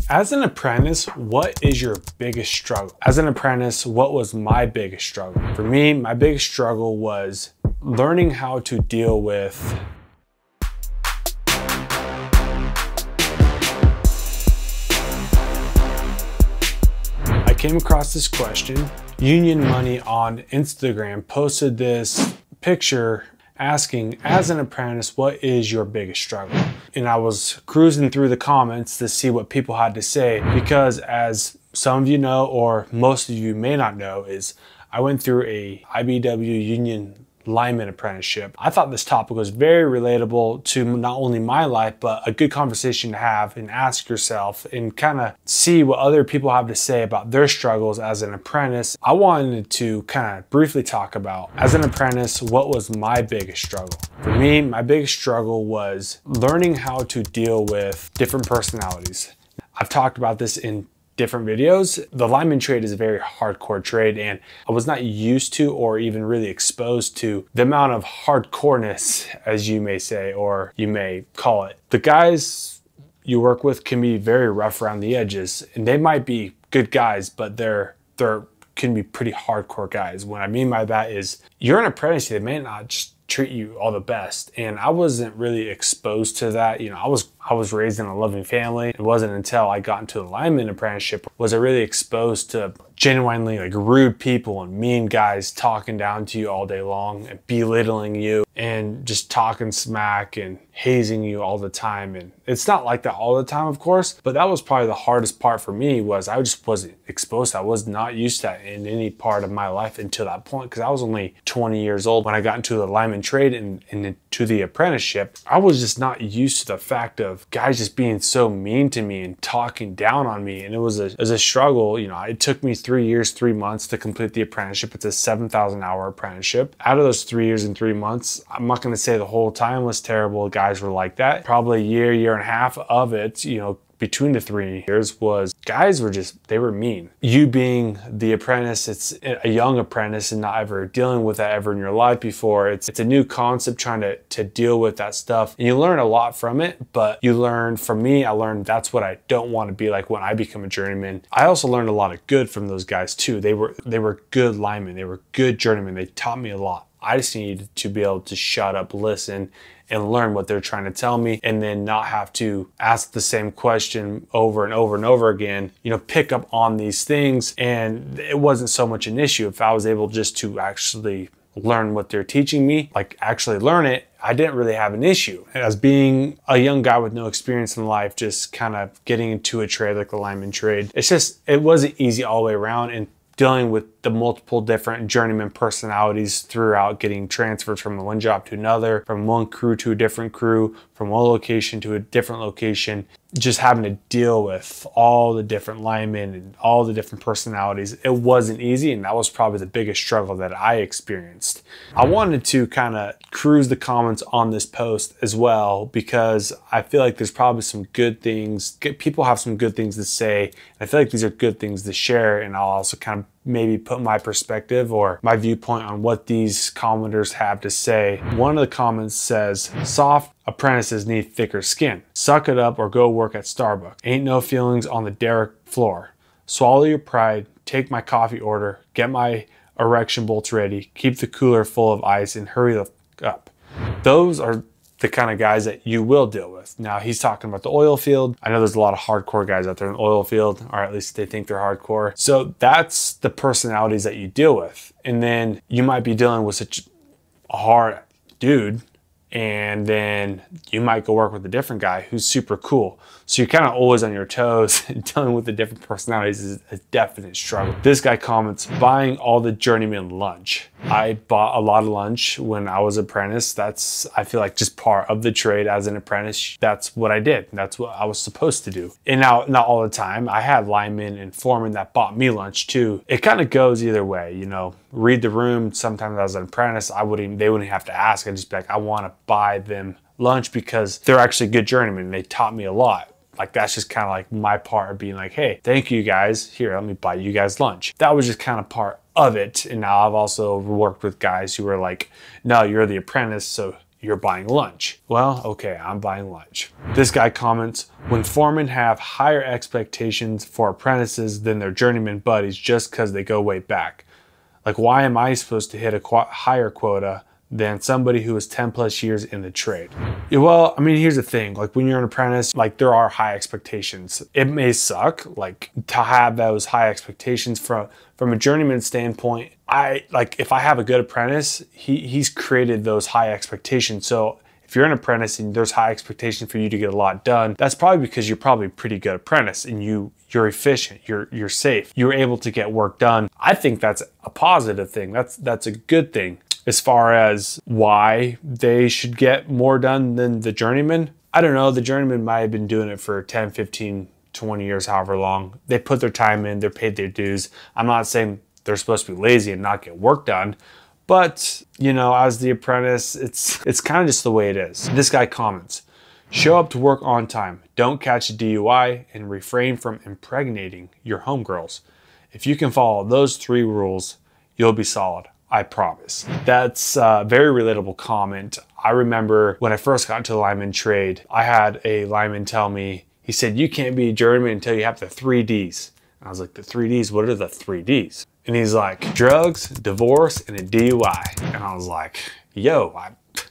As an apprentice, what is your biggest struggle? As an apprentice, what was my biggest struggle? For me, my biggest struggle was learning how to deal with I came across this question. Union Money on Instagram posted this picture asking, as an apprentice, what is your biggest struggle? And I was cruising through the comments to see what people had to say, because as some of you know, or most of you may not know, is I went through a IBEW Union Lineman apprenticeship. I thought this topic was very relatable to not only my life, but a good conversation to have and ask yourself and kind of see what other people have to say about their struggles as an apprentice. I wanted to kind of briefly talk about, as an apprentice, what was my biggest struggle? For me, my biggest struggle was learning how to deal with different personalities. I've talked about this in different videos. The lineman trade is a very hardcore trade, and I was not used to or even really exposed to the amount of hardcoreness, as you may say, or you may call it. The guys you work with can be very rough around the edges, and they might be good guys, but they're can be pretty hardcore guys. What I mean by that is you're an apprentice, they may not just treat you all the best, and I wasn't really exposed to that. You know, I was raised in a loving family. It wasn't until I got into the lineman apprenticeship was I really exposed to genuinely like rude people and mean guys talking down to you all day long and belittling you and just talking smack and hazing you all the time. And it's not like that all the time, of course, but that was probably the hardest part for me. Was I just wasn't exposed to that. I was not used to that in any part of my life until that point, because I was only 20 years old when I got into the lineman trade and into the apprenticeship. I was just not used to the fact of guys just being so mean to me and talking down on me. And it was a struggle. You know, it took me 3 years, 3 months to complete the apprenticeship. It's a 7,000 hour apprenticeship. Out of those 3 years and 3 months, I'm not going to say the whole time was terrible. Guys were like that. Probably a year and a half of it, you know, between the 3 years, was guys were just, they were mean. You being the apprentice, it's a young apprentice and not ever dealing with that ever in your life before. It's a new concept trying to deal with that stuff. And you learn a lot from it, but you learn, from me, I learned that's what I don't want to be like when I become a journeyman. I also learned a lot of good from those guys too. They were good linemen. They were good journeymen. They taught me a lot. I just needed to be able to shut up, listen, and learn what they're trying to tell me, and then not have to ask the same question over and over and over again, you know, pick up on these things. And it wasn't so much an issue if I was able just to actually learn what they're teaching me, like actually learn it. I didn't really have an issue. As being a young guy with no experience in life, just kind of getting into a trade like the lineman trade, it wasn't easy all the way around. And dealing with the multiple different journeyman personalities throughout, getting transferred from one job to another, from one crew to a different crew, from one location to a different location, just having to deal with all the different linemen and all the different personalities. It wasn't easy, and that was probably the biggest struggle that I experienced. I wanted to kind of cruise the comments on this post as well, because I feel like there's probably some good things. People have some good things to say. I feel like these are good things to share, and I'll also kind of maybe put my perspective or my viewpoint on what these commenters have to say. One of the comments says, soft apprentices need thicker skin. Suck it up or go work at Starbucks. Ain't no feelings on the derrick floor. Swallow your pride, take my coffee order, get my erection bolts ready, keep the cooler full of ice, and hurry the up. Those are the kind of guys that you will deal with. Now, he's talking about the oil field. I know there's a lot of hardcore guys out there in the oil field, or at least they think they're hardcore. So that's the personalities that you deal with. And then you might be dealing with such a hard dude, and then you might go work with a different guy who's super cool. So you're kind of always on your toes, and dealing with the different personalities is a definite struggle. This guy comments, buying all the journeyman lunch. I bought a lot of lunch when I was an apprentice. That's, I feel like, just part of the trade as an apprentice. That's what I did. That's what I was supposed to do. And now, not all the time. I had linemen and foremen that bought me lunch too. It kind of goes either way, you know. Read the room. Sometimes as an apprentice, they wouldn't have to ask. I'd just be like, I want to buy them lunch because they're actually good journeymen. They taught me a lot. Like, that's just kind of like my part of being like, hey, thank you guys. Here, let me buy you guys lunch. That was just kind of part of it. And now I've also worked with guys who are like, no, you're the apprentice, so you're buying lunch. Well, okay, I'm buying lunch. This guy comments, when foremen have higher expectations for apprentices than their journeyman buddies just because they go way back. Like, why am I supposed to hit a higher quota than somebody who is 10 plus years in the trade? Yeah, well, I mean, here's the thing. Like, when you're an apprentice, like, there are high expectations. It may suck, like, to have those high expectations from a journeyman standpoint. If I have a good apprentice, he's created those high expectations. So if you're an apprentice and there's high expectations for you to get a lot done, that's probably because you're probably a pretty good apprentice and you're efficient, you're safe, you're able to get work done. I think that's a positive thing. That's a good thing. As far as why they should get more done than the journeyman, I don't know. The journeyman might have been doing it for 10, 15, 20 years, however long. They put their time in, they're paid their dues. I'm not saying they're supposed to be lazy and not get work done, but you know, as the apprentice, it's kind of just the way it is. This guy comments, show up to work on time, don't catch a DUI, and refrain from impregnating your homegirls. If you can follow those 3 rules, you'll be solid. I promise. That's a very relatable comment. I remember when I first got into the lineman trade, I had a lineman tell me, he said, you can't be a journeyman until you have the 3 Ds. And I was like, the 3 Ds? What are the 3 Ds? And he's like, drugs, divorce, and a DUI. And I was like, yo,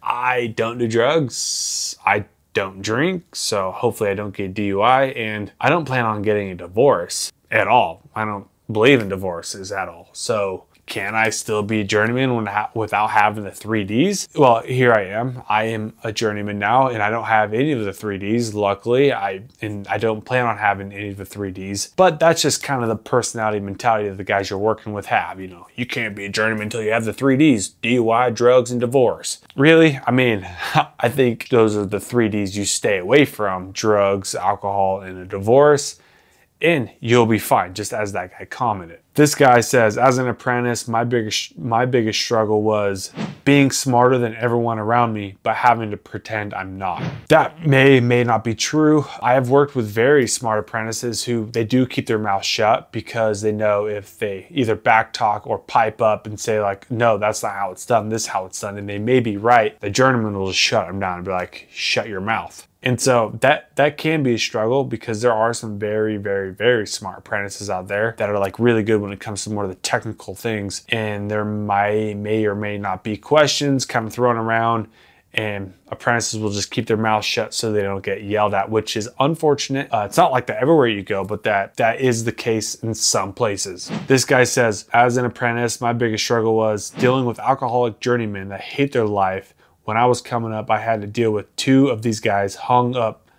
I don't do drugs. I don't drink. So hopefully I don't get DUI. And I don't plan on getting a divorce at all. I don't believe in divorces at all. So can I still be a journeyman without having the 3 Ds? Well, here I am. I am a journeyman now, and I don't have any of the 3 Ds, luckily. I don't plan on having any of the 3 Ds. But that's just kind of the personality mentality that the guys you're working with have. You know, you can't be a journeyman until you have the 3 Ds, DUI, drugs, and divorce. Really? I mean, I think those are the 3 Ds you stay away from: drugs, alcohol, and a divorce. And you'll be fine, just as that guy commented. This guy says, as an apprentice, my biggest struggle was being smarter than everyone around me, but having to pretend I'm not. That may not be true. I have worked with very smart apprentices who they do keep their mouth shut because they know if they either back talk or pipe up and say like, no, that's not how it's done, this is how it's done, and they may be right, the journeyman will just shut them down and be like, shut your mouth. And so that can be a struggle because there are some very, very, very smart apprentices out there that are like really good when it comes to more of the technical things. And there may or may not be questions kind of thrown around, and apprentices will just keep their mouth shut so they don't get yelled at, which is unfortunate. It's not like that everywhere you go, but that is the case in some places. This guy says, as an apprentice, my biggest struggle was dealing with alcoholic journeymen that hate their life. When I was coming up, I had to deal with 2 of these guys hung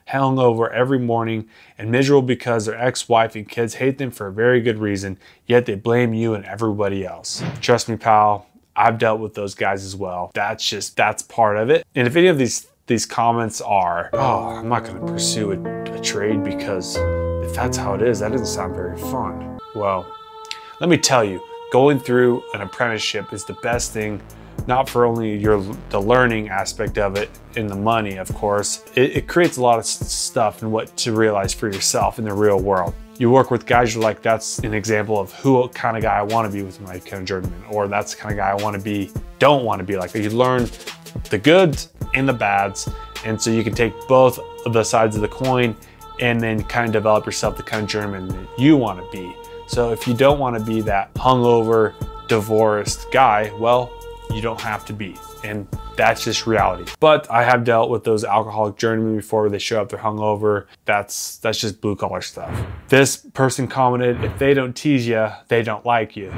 over every morning and miserable because their ex-wife and kids hate them for a very good reason, yet they blame you and everybody else. Trust me, pal, I've dealt with those guys as well. That's part of it. And if any of these comments are, oh, I'm not gonna pursue a trade because if that's how it is, that doesn't sound very fun. Well, let me tell you, going through an apprenticeship is the best thing. Not for only the learning aspect of it and the money, of course. It creates a lot of stuff and what to realize for yourself in the real world. You work with guys you're like, that's an example of who kind of guy I want to be with my kind of journeyman, or that's the kind of guy I want to be, don't want to be like. You learn the goods and the bads, and so you can take both of the sides of the coin and then kind of develop yourself the kind of journeyman that you want to be. So if you don't want to be that hungover, divorced guy, well, you don't have to be, and that's just reality. But I have dealt with those alcoholic journeymen before where they show up, they're hungover. That's just blue collar stuff. This person commented, if they don't tease you, they don't like you.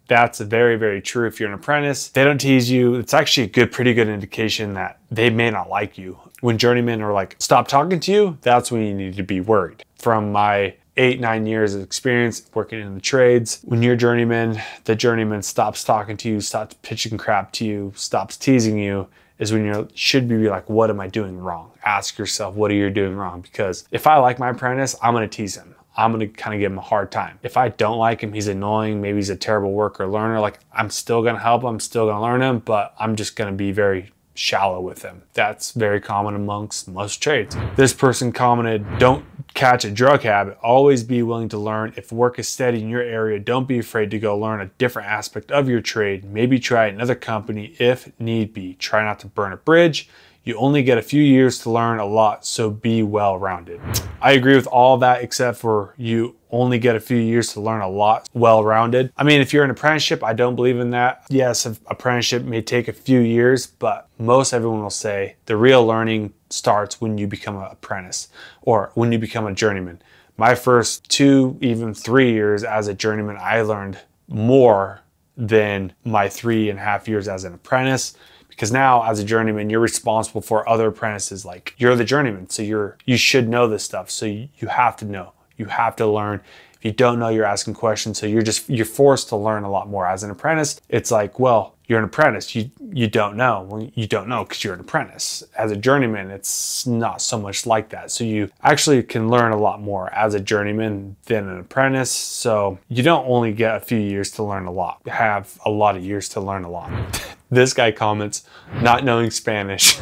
That's very, very true. If you're an apprentice, they don't tease you. It's actually a pretty good indication that they may not like you. When journeymen are like, stop talking to you, that's when you need to be worried. From my 8-9 years of experience working in the trades, when you're journeyman, the journeyman stops talking to you, stops pitching crap to you, stops teasing you, is when you should be like, what am I doing wrong? Ask yourself, what are you doing wrong? Because if I like my apprentice, I'm gonna tease him. I'm gonna kind of give him a hard time. If I don't like him, he's annoying, maybe he's a terrible worker, learner, like I'm still gonna help him, I'm still gonna learn him, but I'm just gonna be very shallow with him. That's very common amongst most trades. This person commented, don't catch a drug habit, always be willing to learn. If work is steady in your area, don't be afraid to go learn a different aspect of your trade. Maybe try another company if need be. Try not to burn a bridge. You only get a few years to learn a lot, so be well-rounded. I agree with all that, except for you only get a few years to learn a lot, well-rounded. I mean, if you're an apprenticeship, I don't believe in that. Yes, an apprenticeship may take a few years, but most everyone will say the real learning starts when you become an apprentice or when you become a journeyman. My first 2, even 3 years as a journeyman, I learned more than my 3.5 years as an apprentice. Because now as a journeyman, you're responsible for other apprentices. Like, you're the journeyman, so you should know this stuff. So you have to know, you have to learn. If you don't know, you're asking questions. So you're forced to learn a lot more. As an apprentice, it's like, well, you're an apprentice. You don't know. Well, you don't know because you're an apprentice. As a journeyman, it's not so much like that. So you actually can learn a lot more as a journeyman than an apprentice. So you don't only get a few years to learn a lot. You have a lot of years to learn a lot. This guy comments, not knowing Spanish.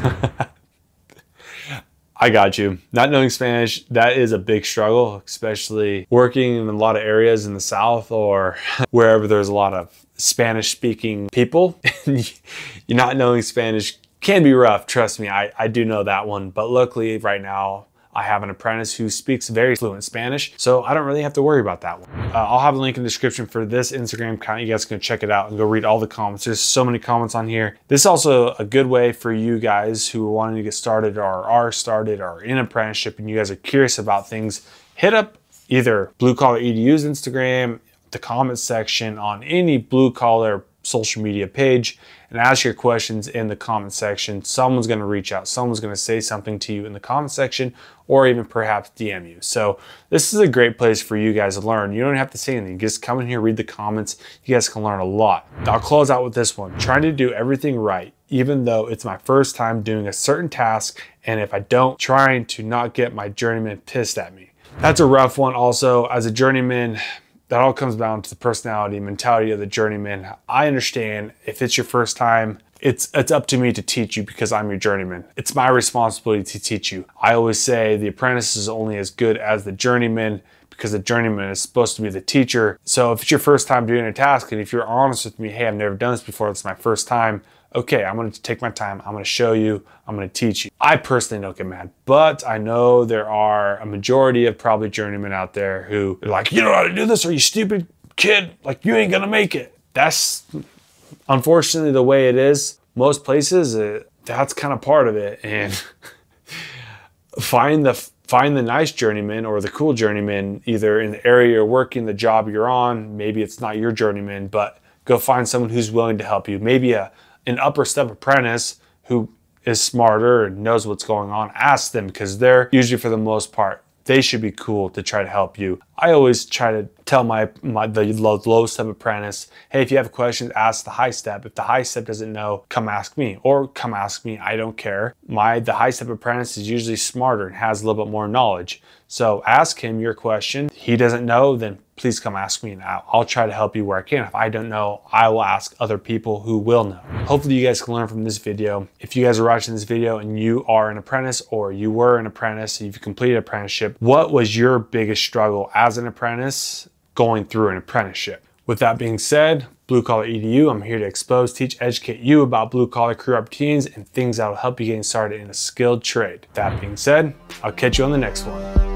I got you. Not knowing Spanish, that is a big struggle, especially working in a lot of areas in the South or wherever there's a lot of Spanish speaking people. You're not knowing Spanish can be rough. Trust me, I do know that one. But luckily right now, I have an apprentice who speaks very fluent Spanish, so I don't really have to worry about that one. I'll have a link in the description for this Instagram account. You guys can check it out and go read all the comments. There's so many comments on here. This is also a good way for you guys who are wanting to get started or are started or in apprenticeship and you guys are curious about things. Hit up either Blue Collar EDU's Instagram, the comment section on any Blue Collar social media page, and ask your questions in the comment section. Someone's going to reach out. Someone's going to say something to you in the comment section or even perhaps DM you. So this is a great place for you guys to learn. You don't have to say anything. Just come in here, read the comments. You guys can learn a lot. I'll close out with this one. Trying to do everything right, even though it's my first time doing a certain task, and if I don't, trying to not get my journeyman pissed at me. That's a rough one also. As a journeyman, that all comes down to the personality and mentality of the journeyman. I understand if it's your first time, it's up to me to teach you because I'm your journeyman. It's my responsibility to teach you. I always say the apprentice is only as good as the journeyman because the journeyman is supposed to be the teacher. So if it's your first time doing a task and if you're honest with me, hey, I've never done this before, it's my first time, okay, I'm going to take my time. I'm going to show you. I'm going to teach you. I personally don't get mad, but I know there are a majority of probably journeymen out there who are like, you don't know how to do this, or you stupid kid, like you ain't going to make it. That's unfortunately the way it is. Most places, that's kind of part of it. And find the nice journeyman or the cool journeyman, either in the area you're working, the job you're on. Maybe it's not your journeyman, but go find someone who's willing to help you. Maybe an upper step apprentice who is smarter and knows what's going on. Ask them, because they're usually, for the most part, they should be cool to try to help you. I always try to tell the low step apprentice, hey, if you have questions, ask the high step. If the high step doesn't know, come ask me, or come ask me. I don't care. The high step apprentice is usually smarter and has a little bit more knowledge. So ask him your question. He doesn't know, then please come ask me, and I'll try to help you where I can. If I don't know, I will ask other people who will know. Hopefully you guys can learn from this video. If you guys are watching this video and you are an apprentice, or you were an apprentice, you've completed an apprenticeship, what was your biggest struggle as an apprentice going through an apprenticeship? With that being said, Blue Collar EDU, I'm here to expose, teach, educate you about blue collar career opportunities and things that will help you getting started in a skilled trade. That being said, I'll catch you on the next one.